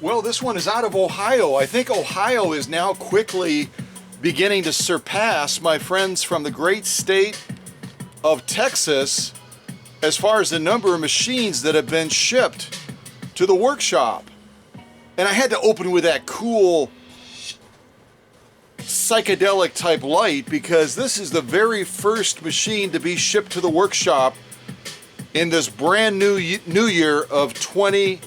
Well, this one is out of Ohio. I think Ohio is now quickly beginning to surpass my friends from the great state of Texas as far as the number of machines that have been shipped to the workshop. And I had to open with that cool psychedelic type light because this is the very first machine to be shipped to the workshop in this brand new year of 2020.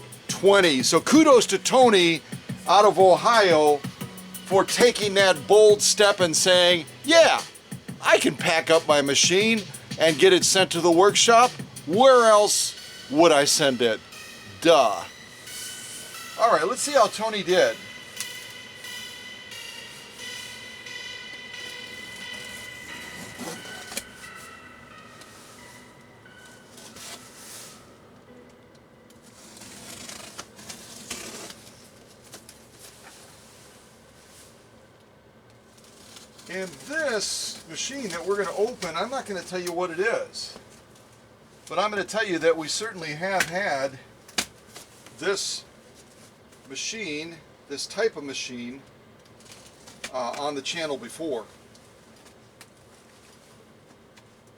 So kudos to Tony out of Ohio for taking that bold step and saying, yeah, I can pack up my machine and get it sent to the workshop. Where else would I send it? Duh. All right, let's see how Tony did. And this machine that we're going to open, I'm not going to tell you what it is, but I'm going to tell you that we certainly have had this machine, this type of machine, on the channel before.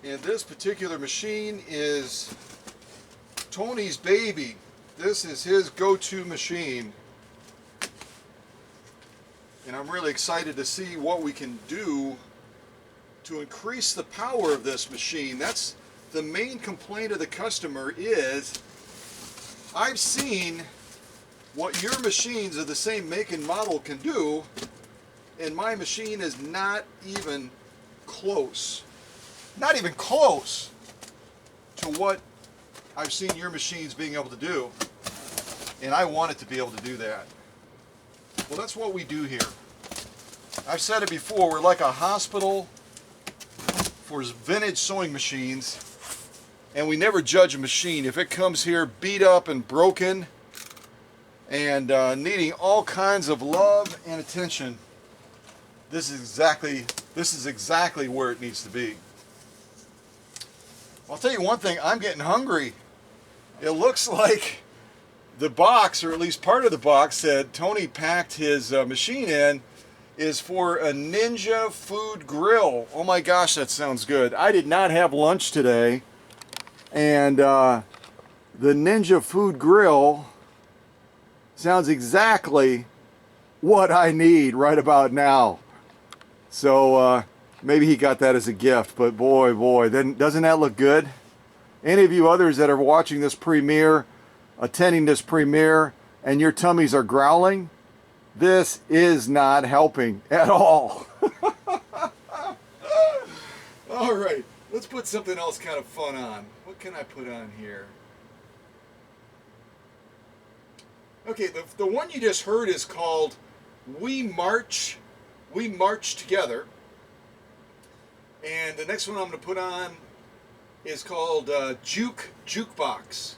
And this particular machine is Tony's baby. This is his go-to machine. And I'm really excited to see what we can do to increase the power of this machine. That's the main complaint of the customer is, I've seen what your machines of the same make and model can do, and my machine is not even close. Not even close to what I've seen your machines being able to do. And I want it to be able to do that. Well, that's what we do here. I've said it before, we're like a hospital for vintage sewing machines, and we never judge a machine. If it comes here beat up and broken and needing all kinds of love and attention, this is exactly where it needs to be. I'll tell you one thing, I'm getting hungry. It looks like the box, or at least part of the box that Tony packed his machine in, is for a Ninja Food Grill. Oh my gosh, that sounds good. I did not have lunch today, and the Ninja Food Grill sounds exactly what I need right about now. So maybe he got that as a gift, but boy, then doesn't that look good? Any of you others that are watching this premiere, attending this premiere, and your tummies are growling, this is not helping at all. All right, let's put something else kind of fun on. What can I put on here? Okay, the one you just heard is called We March Together. And the next one I'm going to put on is called Jukebox.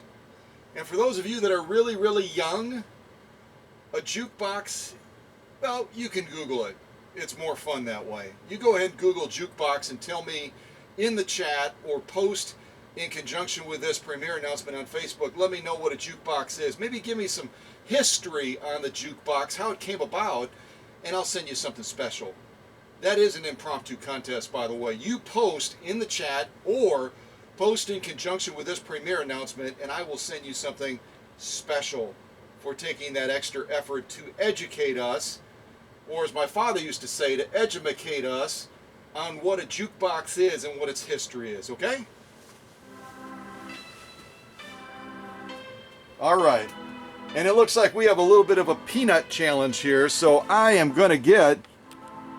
And for those of you that are really, really young, a jukebox, well, you can Google it. It's more fun that way. You go ahead and Google jukebox and tell me in the chat or post in conjunction with this premiere announcement on Facebook. Let me know what a jukebox is. Maybe give me some history on the jukebox, how it came about, and I'll send you something special. That is an impromptu contest, by the way. You post in the chat or post in conjunction with this premiere announcement, and I will send you something special for taking that extra effort to educate us, or as my father used to say, to edumacate us on what a jukebox is and what its history is, okay? All right, and it looks like we have a little bit of a peanut challenge here, so I am going to get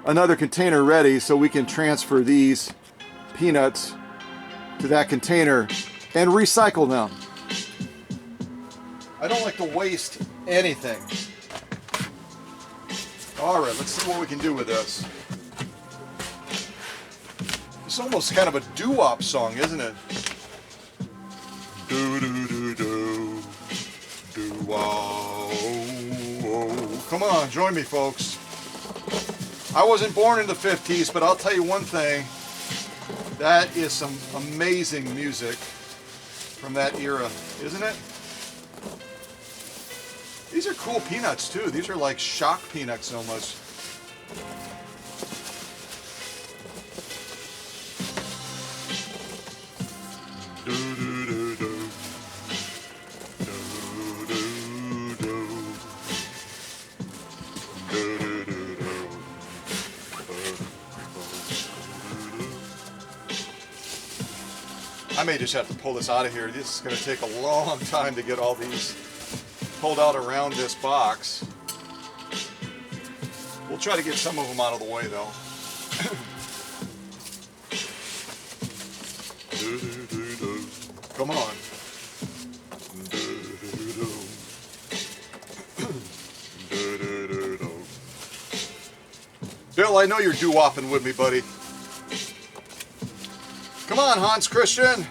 another container ready so we can transfer these peanuts to that container and recycle them. I don't like to waste anything. All right, let's see what we can do with this. It's almost kind of a doo-wop song, isn't it? Do-do-do-do, doo-wop. Come on, join me, folks. I wasn't born in the 50s, but I'll tell you one thing. That is some amazing music from that era, isn't it? These are cool peanuts too. These are like shock peanuts almost. I may just have to pull this out of here. This is going to take a long time to get all these pulled out around this box. We'll try to get some of them out of the way though. Come on. Bill, I know you're doo-wopping with me, buddy. Come on, Hans Christian.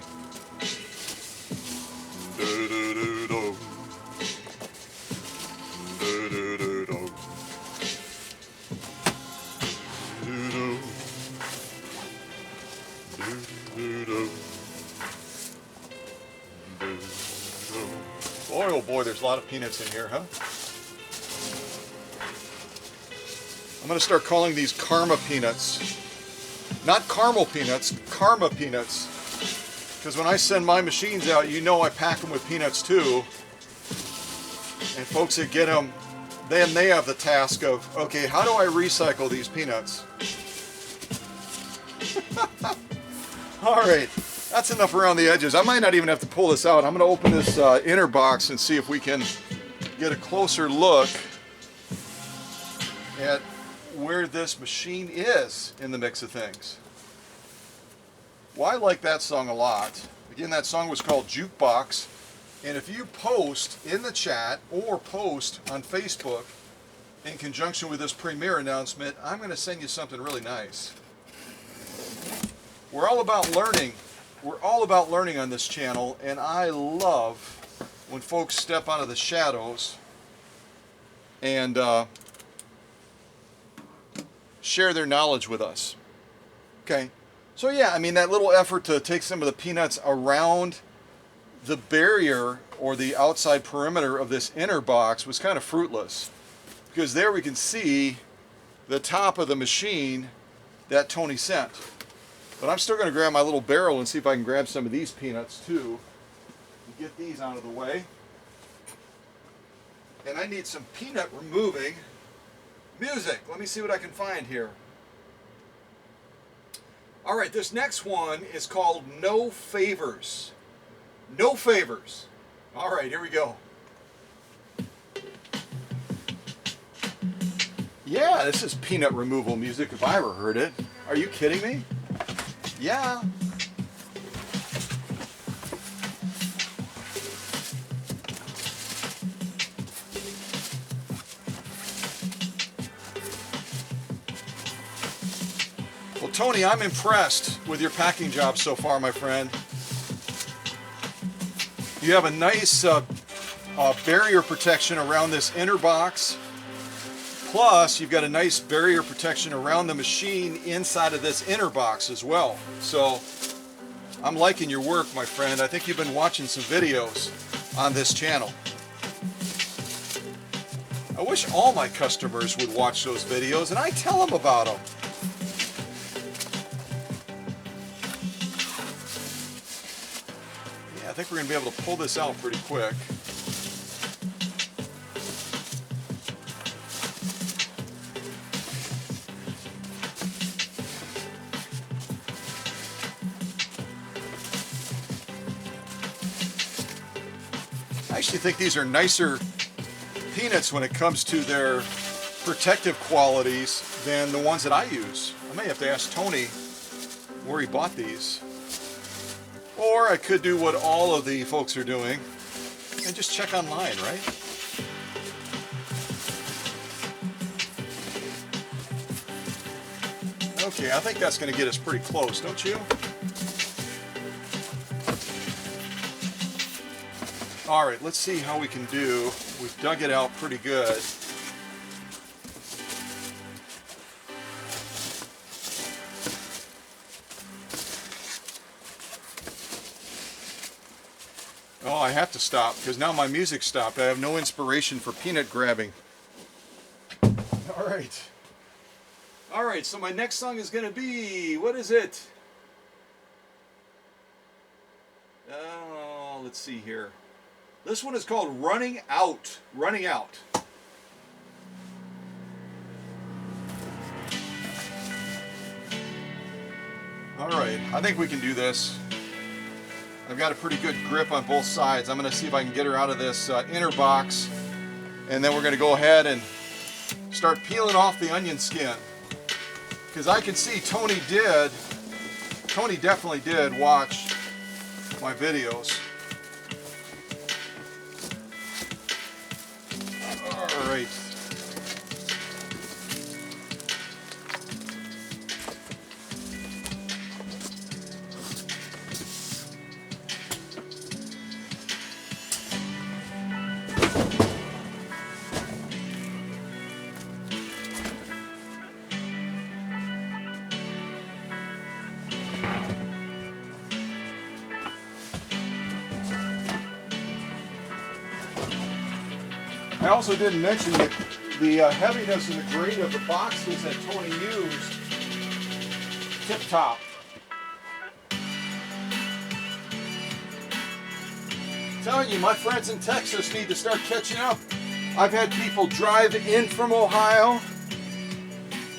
Boy, oh boy, there's a lot of peanuts in here, huh? I'm going to start calling these Karma peanuts. Not caramel peanuts, Karma peanuts. Because when I send my machines out, you know I pack them with peanuts too. And folks that get them, then they have the task of, okay, how do I recycle these peanuts? All right, that's enough around the edges. I might not even have to pull this out. I'm going to open this inner box and see if we can get a closer look at where this machine is in the mix of things. Well, I like that song a lot. Again, that song was called Jukebox. And if you post in the chat or post on Facebook in conjunction with this premiere announcement, I'm going to send you something really nice. We're all about learning. We're all about learning on this channel, and I love when folks step out of the shadows and share their knowledge with us. Okay, so yeah, I mean, that little effort to take some of the peanuts around the barrier or the outside perimeter of this inner box was kind of fruitless, because there we can see the top of the machine that Tony sent. But I'm still going to grab my little barrel and see if I can grab some of these peanuts too and get these out of the way. And I need some peanut removing music. Let me see what I can find here. All right, this next one is called No Favors. No Favors. All right, here we go. Yeah, this is peanut removal music if I ever heard it. Are you kidding me? Yeah. Well, Tony, I'm impressed with your packing job so far, my friend. You have a nice barrier protection around this inner box. Plus, you've got a nice barrier protection around the machine inside of this inner box as well. So, I'm liking your work, my friend. I think you've been watching some videos on this channel. I wish all my customers would watch those videos and I tell them about them. Yeah, I think we're going to be able to pull this out pretty quick. I actually think these are nicer peanuts when it comes to their protective qualities than the ones that I use. I may have to ask Tony where he bought these. Or I could do what all of the folks are doing and just check online, right? Okay, I think that's going to get us pretty close, don't you? All right, let's see how we can do. We've dug it out pretty good. Oh, I have to stop because now my music stopped. I have no inspiration for peanut grabbing. All right. All right, so my next song is going to be, what is it? Oh, let's see here. This one is called Running Out. Running Out. All right, I think we can do this. I've got a pretty good grip on both sides. I'm going to see if I can get her out of this inner box, and then we're going to go ahead and start peeling off the onion skin. Because I can see Tony definitely did watch my videos. All right. I also didn't mention that the heaviness and the grade of the boxes that Tony used, tip top. I'm telling you, my friends in Texas need to start catching up. I've had people drive in from Ohio.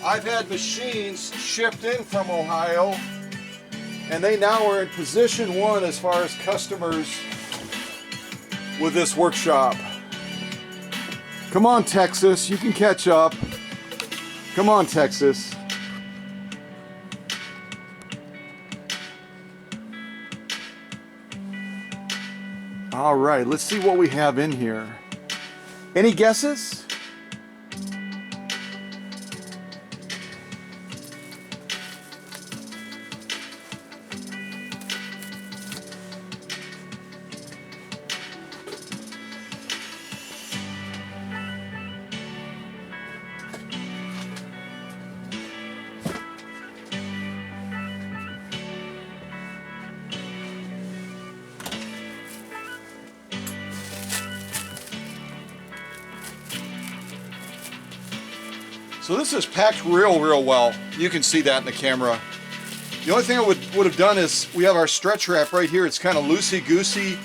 I've had machines shipped in from Ohio, and they now are in position one as far as customers with this workshop. Come on, Texas, you can catch up. Come on, Texas. All right, let's see what we have in here. Any guesses? So this is packed real well. You can see that in the camera. The only thing I would have done is we have our stretch wrap right here. It's kind of loosey-goosey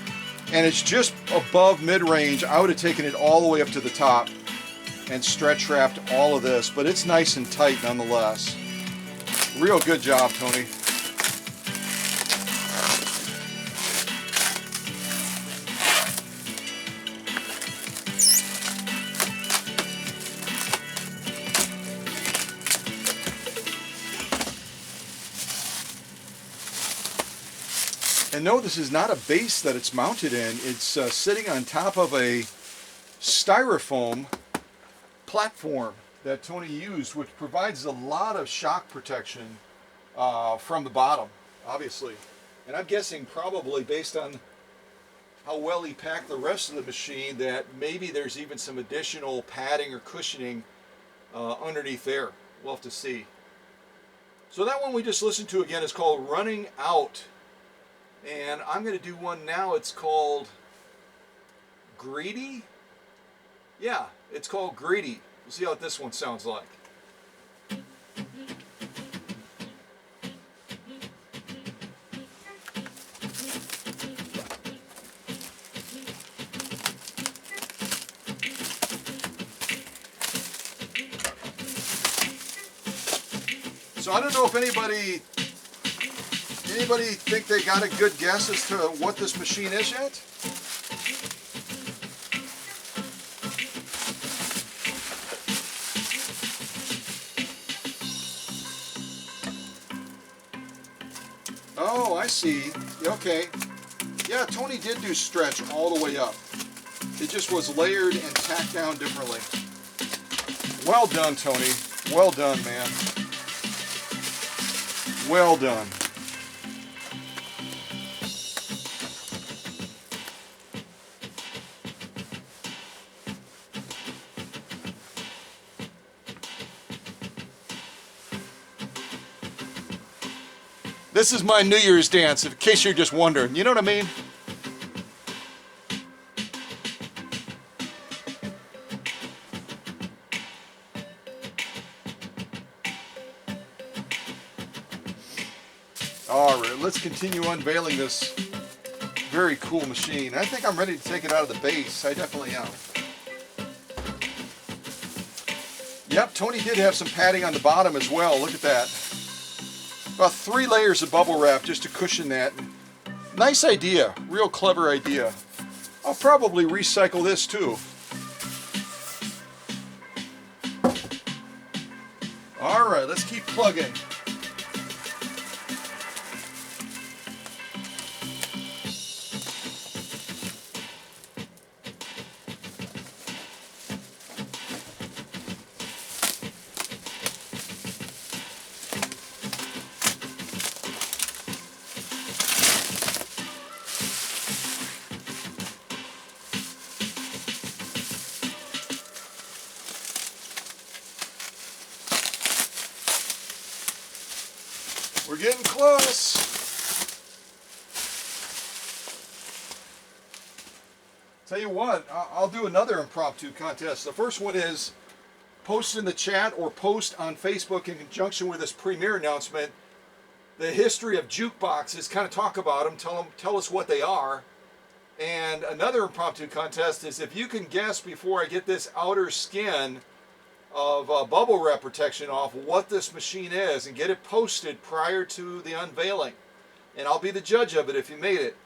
and it's just above mid-range. I would have taken it all the way up to the top and stretch wrapped all of this, but it's nice and tight nonetheless. Real good job, Tony. And no, this is not a base that it's mounted in. It's sitting on top of a styrofoam platform that Tony used, which provides a lot of shock protection from the bottom, obviously. And I'm guessing probably based on how well he packed the rest of the machine that maybe there's even some additional padding or cushioning underneath there. We'll have to see. So that one we just listened to again is called Running Out. And I'm going to do one now. It's called Greedy. Yeah, it's called Greedy. We'll see how this one sounds like. So I don't know if anybody think they got a good guess as to what this machine is yet? Oh, I see. Okay. Yeah, Tony did do stretch all the way up. It just was layered and tacked down differently. Well done, Tony. Well done, man. Well done. This is my New Year's dance, in case you're just wondering. You know what I mean? All right, let's continue unveiling this very cool machine. I think I'm ready to take it out of the base. I definitely am. Yep, Tony did have some padding on the bottom as well. Look at that. About 3 layers of bubble wrap just to cushion that. Nice idea, real clever idea. I'll probably recycle this too. All right, let's keep plugging. We're getting close. Tell you what, I'll do another impromptu contest. The first one is post in the chat or post on Facebook in conjunction with this premiere announcement the history of jukeboxes, kind of talk about them, tell us what they are. And another impromptu contest is if you can guess before I get this outer skin of bubble wrap protection off what this machine is and get it posted prior to the unveiling. And I'll be the judge of it if you made it.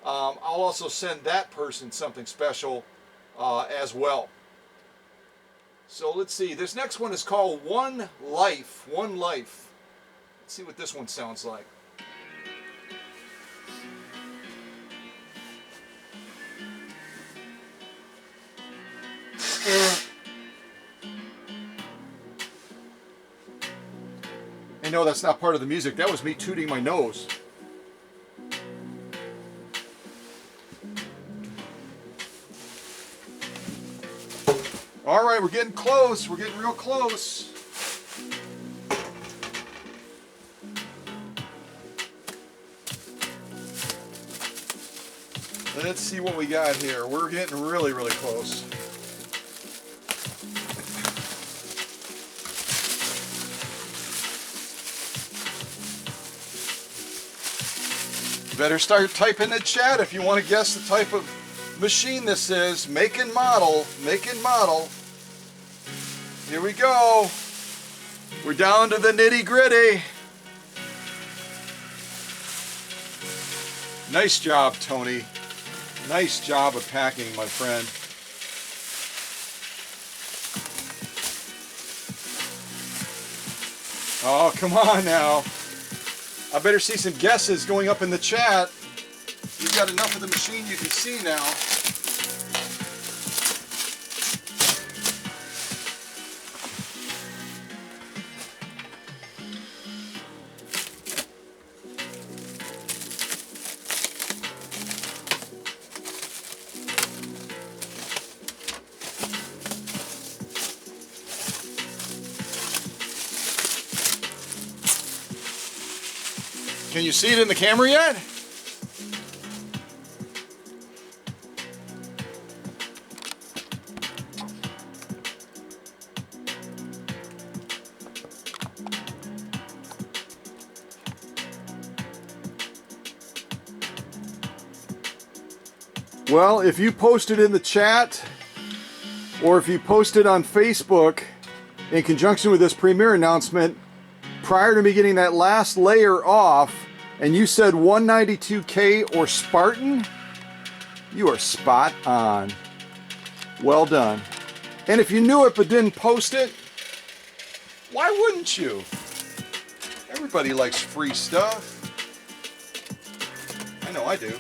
I'll also send that person something special as well. So let's see, this next one is called One Life. One Life. Let's see what this one sounds like. I know that's not part of the music. That was me tooting my nose. All right, we're getting close. We're getting real close. Let's see what we got here. We're getting really, really close. Better start typing in the chat if you want to guess the type of machine this is. Make and model. Make and model. Here we go. We're down to the nitty gritty. Nice job, Tony. Nice job of packing, my friend. Oh, come on now. I better see some guesses going up in the chat. You've got enough of the machine you can see now. Can you see it in the camera yet? Well, if you post it in the chat or if you post it on Facebook in conjunction with this premiere announcement prior to me getting that last layer off, and you said 192K or Spartan, you are spot on. Well done. And if you knew it but didn't post it, why wouldn't you? Everybody likes free stuff. I know I do.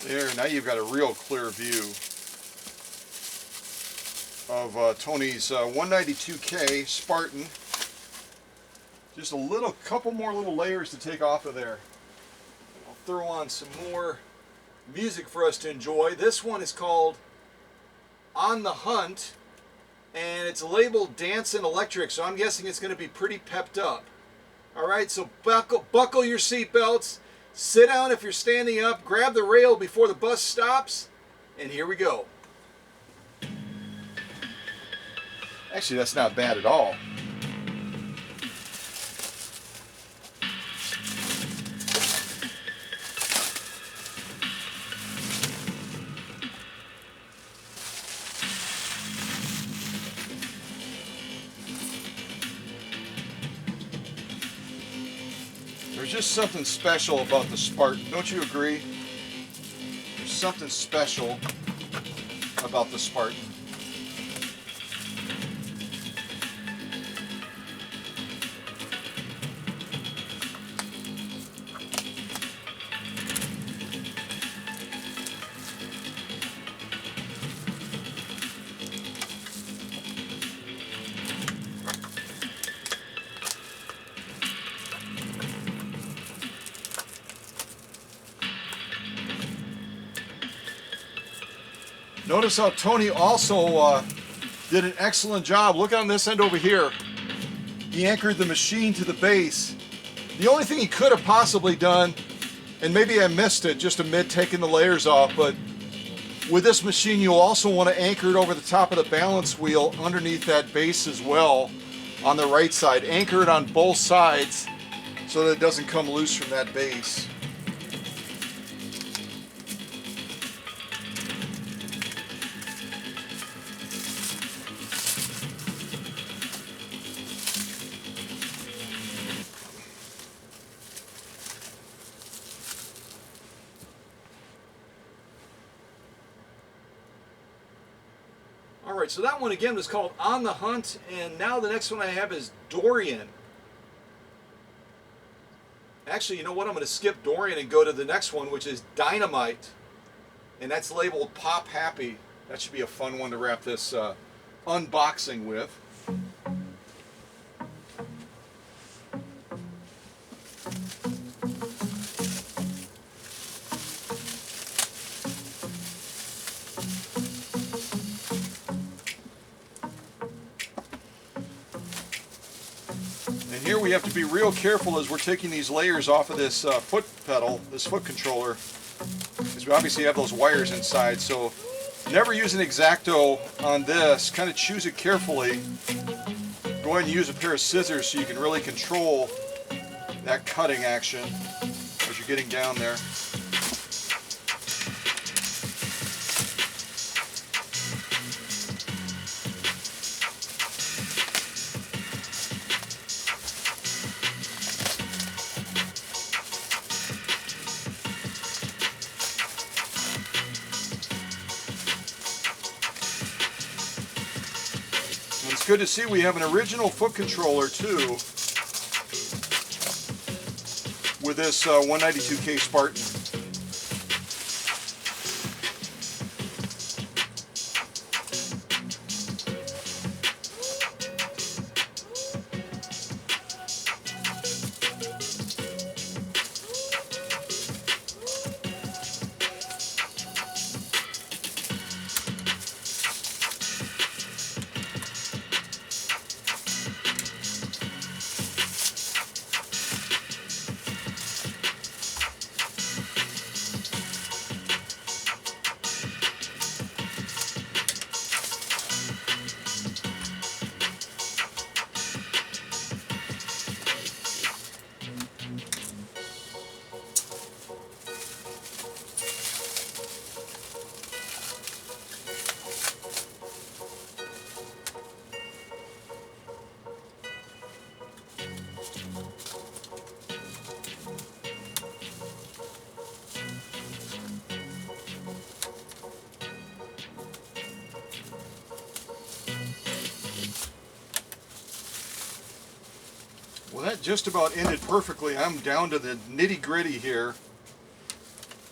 There, now you've got a real clear view of Tony's 192K Spartan. Just a couple more little layers to take off of there. I'll throw on some more music for us to enjoy. This one is called On the Hunt, and it's labeled Dancin' Electric, so I'm guessing it's going to be pretty pepped up. All right, so buckle your seatbelts, sit down if you're standing up, grab the rail before the bus stops, and here we go. Actually, that's not bad at all. There's just something special about the Spartan, don't you agree? There's something special about the Spartan. Notice how Tony also did an excellent job. Look on this end over here. He anchored the machine to the base. The only thing he could have possibly done, and maybe I missed it just amid taking the layers off, but with this machine you'll also want to anchor it over the top of the balance wheel underneath that base as well on the right side. Anchor it on both sides so that it doesn't come loose from that base. Alright, so that one again was called On the Hunt, and now the next one I have is Dorian. Actually, you know what? I'm going to skip Dorian and go to the next one, which is Dynamite. And that's labeled Pop Happy. That should be a fun one to wrap this unboxing with. And here we have to be real careful as we're taking these layers off of this foot pedal, this foot controller, because we obviously have those wires inside. So never use an X-Acto on this. Kind of choose it carefully. Go ahead and use a pair of scissors so you can really control that cutting action as you're getting down there. It's good to see we have an original foot controller too with this 192K Spartan. Well, that just about ended perfectly. I'm down to the nitty-gritty here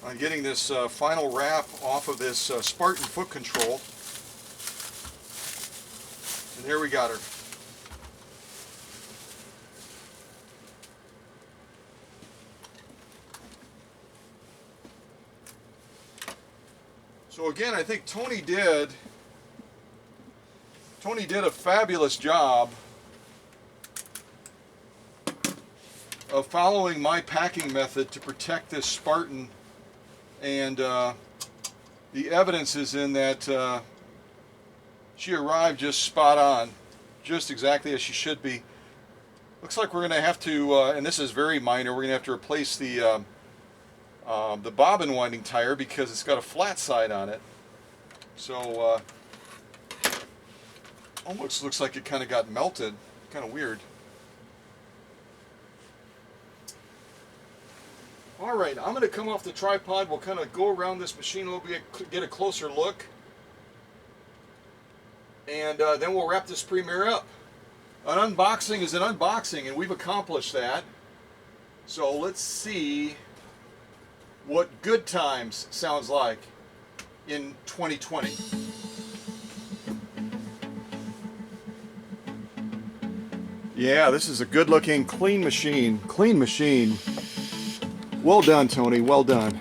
on getting this final wrap off of this Spartan foot control. And there we got her. So again, I think Tony did a fabulous job of following my packing method to protect this Spartan, and the evidence is in that she arrived just spot on, just exactly as she should be. Looks like we're going to have to, and this is very minor, we're going to have to replace the bobbin winding tire because it's got a flat side on it. So almost looks like it kind of got melted. Kind of weird. All right, I'm going to come off the tripod. We'll kind of go around this machine a little bit, get a closer look, and then we'll wrap this premiere up. An unboxing is an unboxing, and we've accomplished that. So let's see what good times sounds like in 2020. Yeah, this is a good looking, clean machine. Clean machine. Well done, Tony, well done.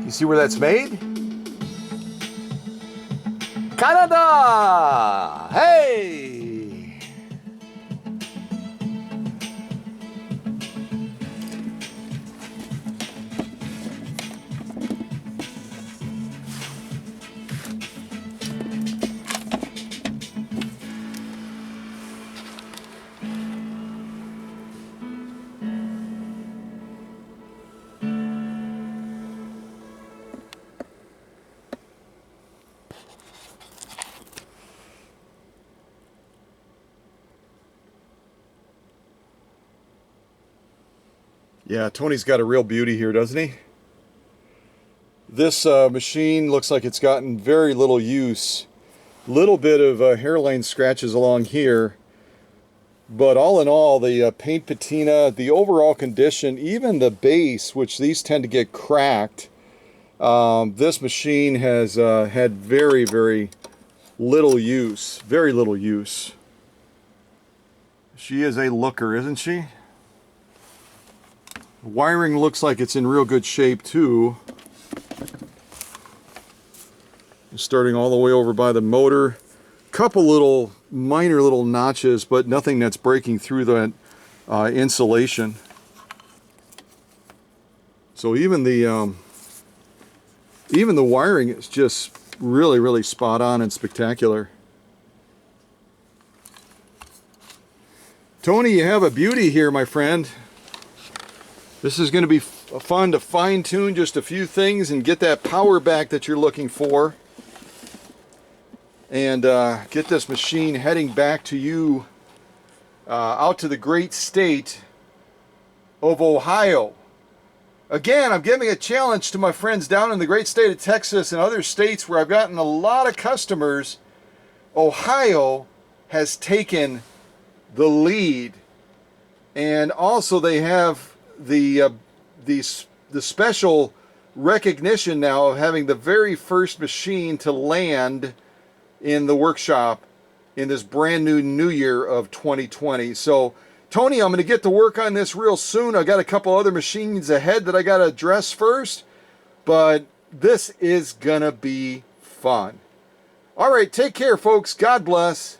You see where that's made? Canada! Hey! Yeah, Tony's got a real beauty here, doesn't he? This machine looks like it's gotten very little use. Little bit of hairline scratches along here. But all in all, the paint patina, the overall condition, even the base, which these tend to get cracked, this machine has had very, very little use. Very little use. She is a looker, isn't she? The wiring looks like it's in real good shape too. Starting all the way over by the motor. Couple little minor little notches, but nothing that's breaking through that insulation. So even the wiring is just really, really spot on and spectacular. Tony, you have a beauty here, my friend. This is going to be fun to fine-tune just a few things and get that power back that you're looking for. And get this machine heading back to you out to the great state of Ohio. Again, I'm giving a challenge to my friends down in the great state of Texas and other states where I've gotten a lot of customers. Ohio has taken the lead. And also they have the special recognition now of having the very first machine to land in the workshop in this brand new year of 2020. So Tony, I'm going to get to work on this real soon. I got a couple other machines ahead that I got to address first, but this is going to be fun. All right, take care, folks. God bless.